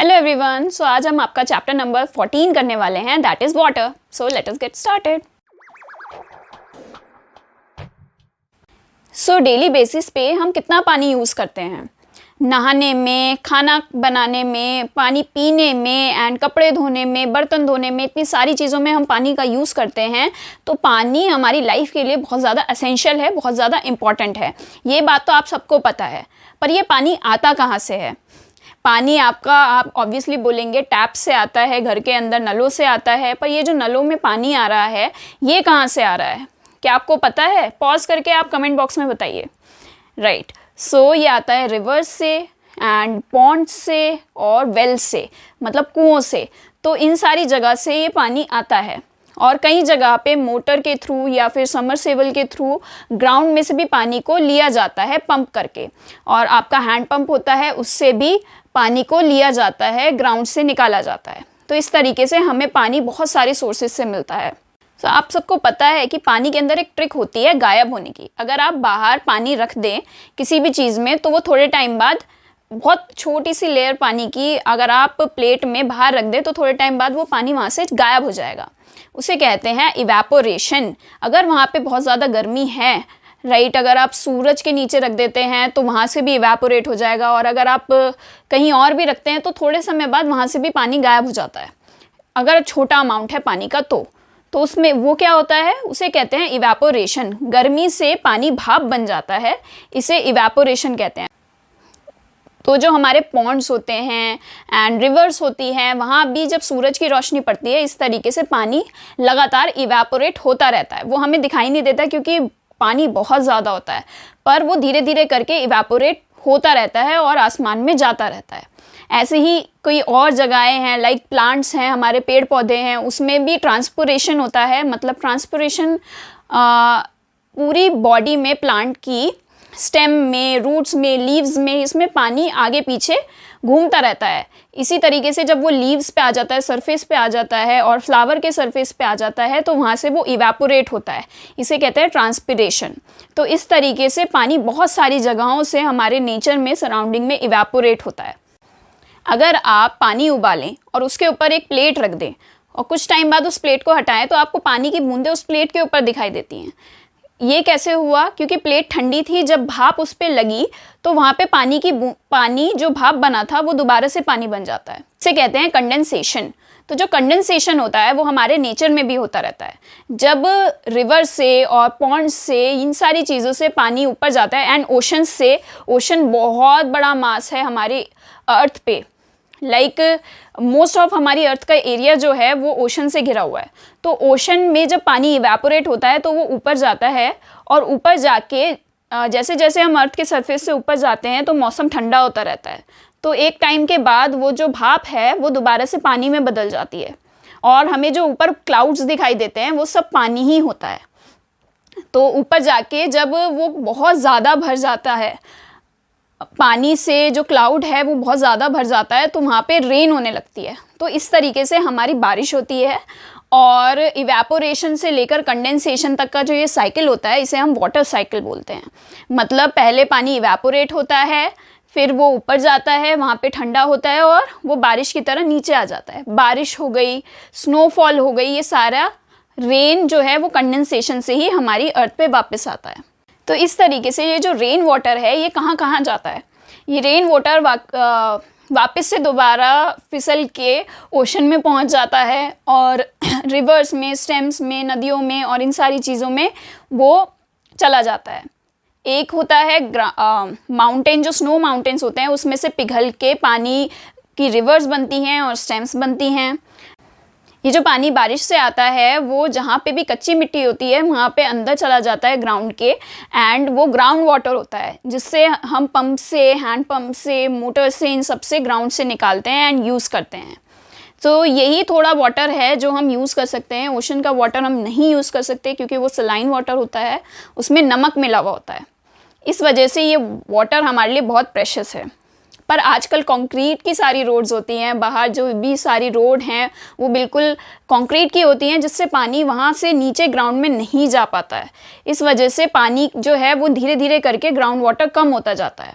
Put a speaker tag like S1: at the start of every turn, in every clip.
S1: Hello everyone, सो आज हम आपका चैप्टर नंबर 14 करने वाले हैं, that is water. So let us get started. So daily basis पे हम कितना पानी यूज़ करते हैं? नहाने में, खाना बनाने में, पानी पीने में एंड कपड़े धोने में, बर्तन धोने में, इतनी सारी चीज़ों में हम पानी का यूज़ करते हैं। तो पानी हमारी लाइफ के लिए बहुत ज़्यादा एसेंशियल है, बहुत ज़्यादा इम्पॉर्टेंट है। ये बात तो आप सबको पता है। पर ये पानी आता कहाँ से है? पानी आपका, आप ऑब्वियसली बोलेंगे टैप से आता है, घर के अंदर नलों से आता है। पर ये जो नलों में पानी आ रहा है, ये कहाँ से आ रहा है? क्या आपको पता है? पॉज करके आप कमेंट बॉक्स में बताइए। राइट, सो ये आता है रिवर्स से एंड पॉन्ड से और वेल से, मतलब कुओं से। तो इन सारी जगह से ये पानी आता है और कई जगह पे मोटर के थ्रू या फिर समरसेबल के थ्रू ग्राउंड में से भी पानी को लिया जाता है पंप करके। और आपका हैंड पंप होता है, उससे भी पानी को लिया जाता है, ग्राउंड से निकाला जाता है। तो इस तरीके से हमें पानी बहुत सारे सोर्सेज से मिलता है। तो आप सबको पता है कि पानी के अंदर एक ट्रिक होती है गायब होने की। अगर आप बाहर पानी रख दें किसी भी चीज़ में, तो वो थोड़े टाइम बाद, बहुत छोटी सी लेयर पानी की अगर आप प्लेट में बाहर रख दें, तो थोड़े टाइम बाद वो पानी वहाँ से गायब हो जाएगा। उसे कहते हैं इवेपोरेशन। अगर वहाँ पे बहुत ज़्यादा गर्मी है, राइट, अगर आप सूरज के नीचे रख देते हैं तो वहाँ से भी इवेपोरेट हो जाएगा। और अगर आप कहीं और भी रखते हैं तो थोड़े समय बाद वहाँ से भी पानी गायब हो जाता है, अगर छोटा अमाउंट है पानी का। तो उसमें वो क्या होता है, उसे कहते हैं इवेपोरेशन। गर्मी से पानी भाप बन जाता है, इसे इवेपोरेशन कहते हैं। तो जो हमारे पॉन्ड्स होते हैं एंड रिवर्स होती हैं, वहाँ भी जब सूरज की रोशनी पड़ती है, इस तरीके से पानी लगातार इवेपोरेट होता रहता है। वो हमें दिखाई नहीं देता क्योंकि पानी बहुत ज़्यादा होता है, पर वो धीरे धीरे करके इवेपोरेट होता रहता है और आसमान में जाता रहता है। ऐसे ही कोई और जगहें हैं, लाइक प्लांट्स हैं, हमारे पेड़ पौधे हैं, उसमें भी ट्रांसपोरेशन होता है। मतलब ट्रांसपोरेशन पूरी बॉडी में, प्लांट की स्टेम में, रूट्स में, लीव्स में, इसमें पानी आगे पीछे घूमता रहता है। इसी तरीके से जब वो लीव्स पे आ जाता है, सरफेस पे आ जाता है और फ्लावर के सरफेस पे आ जाता है, तो वहाँ से वो इवेपोरेट होता है। इसे कहते हैं ट्रांसपिरेशन। तो इस तरीके से पानी बहुत सारी जगहों से हमारे नेचर में, सराउंडिंग में इवेपोरेट होता है। अगर आप पानी उबालें और उसके ऊपर एक प्लेट रख दें और कुछ टाइम बाद उस प्लेट को हटाएं, तो आपको पानी की बूंदें उस प्लेट के ऊपर दिखाई देती हैं। ये कैसे हुआ? क्योंकि प्लेट ठंडी थी, जब भाप उस पर लगी तो वहाँ पे पानी जो भाप बना था वो दोबारा से पानी बन जाता है। इसे कहते हैं कंडेंसेशन। तो जो कंडेंसेशन होता है वो हमारे नेचर में भी होता रहता है। जब रिवर से और पॉन्ड से, इन सारी चीज़ों से पानी ऊपर जाता है एंड ओशन से, ओशन बहुत बड़ा मास है हमारी अर्थ पे, लाइक मोस्ट ऑफ हमारी अर्थ का एरिया जो है वो ओशन से घिरा हुआ है। तो ओशन में जब पानी इवेपोरेट होता है तो वो ऊपर जाता है, और ऊपर जाके जैसे जैसे हम अर्थ के सरफेस से ऊपर जाते हैं तो मौसम ठंडा होता रहता है। तो एक टाइम के बाद वो जो भाप है वो दोबारा से पानी में बदल जाती है, और हमें जो ऊपर क्लाउड्स दिखाई देते हैं वो सब पानी ही होता है। तो ऊपर जाके जब वो बहुत ज़्यादा भर जाता है, पानी से जो क्लाउड है वो बहुत ज़्यादा भर जाता है, तो वहाँ पे रेन होने लगती है। तो इस तरीके से हमारी बारिश होती है। और इवेपोरेशन से लेकर कंडेंसेशन तक का जो ये साइकिल होता है, इसे हम वाटर साइकिल बोलते हैं। मतलब पहले पानी इवेपोरेट होता है, फिर वो ऊपर जाता है, वहाँ पे ठंडा होता है और वो बारिश की तरह नीचे आ जाता है। बारिश हो गई, स्नोफॉल हो गई, ये सारा रेन जो है वो कंडेंसेशन से ही हमारी अर्थ पे वापस आता है। तो इस तरीके से ये जो रेन वाटर है ये कहाँ कहाँ जाता है? ये रेन वाटर वापस से दोबारा फिसल के ओशन में पहुँच जाता है, और रिवर्स में, स्टेम्स में, नदियों में और इन सारी चीज़ों में वो चला जाता है। एक होता है माउंटेन, जो स्नो माउंटेन्स होते हैं उसमें से पिघल के पानी की रिवर्स बनती हैं और स्टेम्स बनती हैं। ये जो पानी बारिश से आता है वो जहाँ पे भी कच्ची मिट्टी होती है वहाँ पे अंदर चला जाता है ग्राउंड के, एंड वो ग्राउंड वाटर होता है, जिससे हम पंप से, हैंड पंप से, मोटर से, इन सब से ग्राउंड से निकालते हैं एंड यूज़ करते हैं। तो यही थोड़ा वाटर है जो हम यूज़ कर सकते हैं। ओशन का वाटर हम नहीं यूज़ कर सकते क्योंकि वो सलाइन वाटर होता है, उसमें नमक मिला हुआ होता है। इस वजह से ये वाटर हमारे लिए बहुत प्रेशियस है। पर आजकल कंक्रीट की सारी रोड्स होती हैं, बाहर जो भी सारी रोड हैं वो बिल्कुल कंक्रीट की होती हैं, जिससे पानी वहाँ से नीचे ग्राउंड में नहीं जा पाता है। इस वजह से पानी जो है वो धीरे धीरे करके ग्राउंड वाटर कम होता जाता है।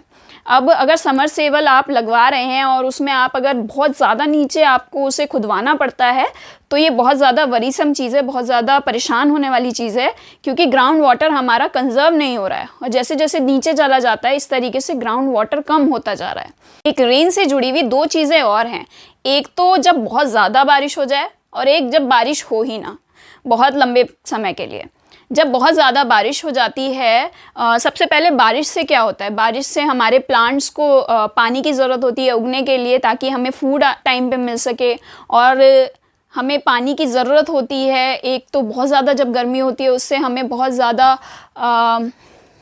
S1: अब अगर समरसेबल आप लगवा रहे हैं और उसमें आप अगर बहुत ज़्यादा नीचे आपको उसे खुदवाना पड़ता है तो ये बहुत ज़्यादा वरीसम चीज़ है, बहुत ज़्यादा परेशान होने वाली चीज़ है, क्योंकि ग्राउंड वाटर हमारा कंजर्व नहीं हो रहा है और जैसे जैसे नीचे चला जाता है इस तरीके से ग्राउंड वाटर कम होता जा रहा है। एक रेन से जुड़ी हुई दो चीज़ें और हैं, एक तो जब बहुत ज़्यादा बारिश हो जाए और एक जब बारिश हो ही ना बहुत लंबे समय के लिए। जब बहुत ज़्यादा बारिश हो जाती है, सबसे पहले बारिश से क्या होता है, बारिश से हमारे प्लांट्स को पानी की ज़रूरत होती है उगने के लिए, ताकि हमें फूड टाइम पे मिल सके, और हमें पानी की ज़रूरत होती है। एक तो बहुत ज़्यादा जब गर्मी होती है उससे हमें बहुत ज़्यादा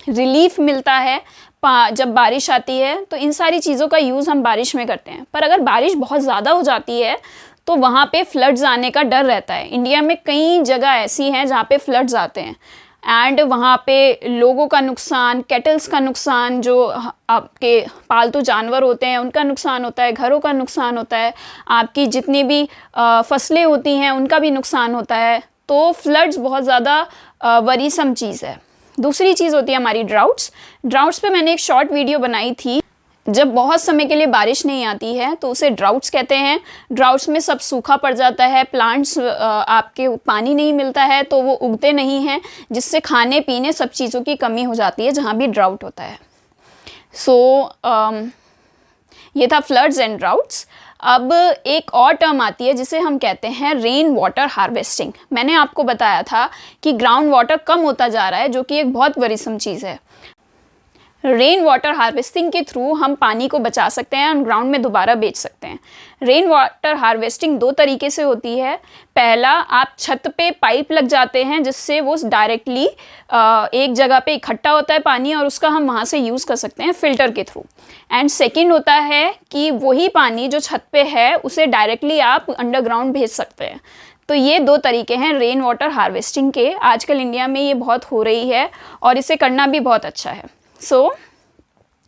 S1: रिलीफ मिलता है जब बारिश आती है। तो इन सारी चीज़ों का यूज़ हम बारिश में करते हैं। पर अगर बारिश बहुत ज़्यादा हो जाती है तो वहाँ पे फ्लड्स आने का डर रहता है। इंडिया में कई जगह ऐसी हैं जहाँ पे फ्लड्स आते हैं एंड वहाँ पे लोगों का नुकसान, कैटल्स का नुकसान, जो आपके पालतू जानवर होते हैं उनका नुकसान होता है, घरों का नुकसान होता है, आपकी जितनी भी फसलें होती हैं उनका भी नुकसान होता है। तो फ्लड्स बहुत ज़्यादा वरीसम चीज़ है। दूसरी चीज़ होती है हमारी ड्राउट्स पे मैंने एक शॉर्ट वीडियो बनाई थी। जब बहुत समय के लिए बारिश नहीं आती है तो उसे ड्राउट्स कहते हैं। ड्राउट्स में सब सूखा पड़ जाता है, प्लांट्स आपके पानी नहीं मिलता है तो वो उगते नहीं हैं, जिससे खाने पीने सब चीज़ों की कमी हो जाती है जहाँ भी ड्राउट होता है। ये था फ्लड्स एंड ड्राउट्स। अब एक और टर्म आती है जिसे हम कहते हैं रेन वाटर हार्वेस्टिंग। मैंने आपको बताया था कि ग्राउंड वाटर कम होता जा रहा है, जो कि एक बहुत वरीसम चीज़ है। रेन वाटर हार्वेस्टिंग के थ्रू हम पानी को बचा सकते हैं और ग्राउंड में दोबारा बेच सकते हैं। रेन वाटर हार्वेस्टिंग दो तरीके से होती है। पहला, आप छत पे पाइप लग जाते हैं जिससे वो डायरेक्टली एक जगह पे इकट्ठा होता है पानी और उसका हम वहाँ से यूज़ कर सकते हैं फ़िल्टर के थ्रू। एंड सेकेंड होता है कि वही पानी जो छत पे है उसे डायरेक्टली आप अंडरग्राउंड भेज सकते हैं। तो ये दो तरीके हैं रेन वाटर हार्वेस्टिंग के। आजकल इंडिया में ये बहुत हो रही है और इसे करना भी बहुत अच्छा है।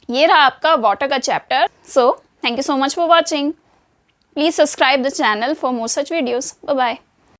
S1: ये रहा आपका वाटर का chapter. Thank you so much for watching. Please subscribe the channel for more such videos. Bye bye.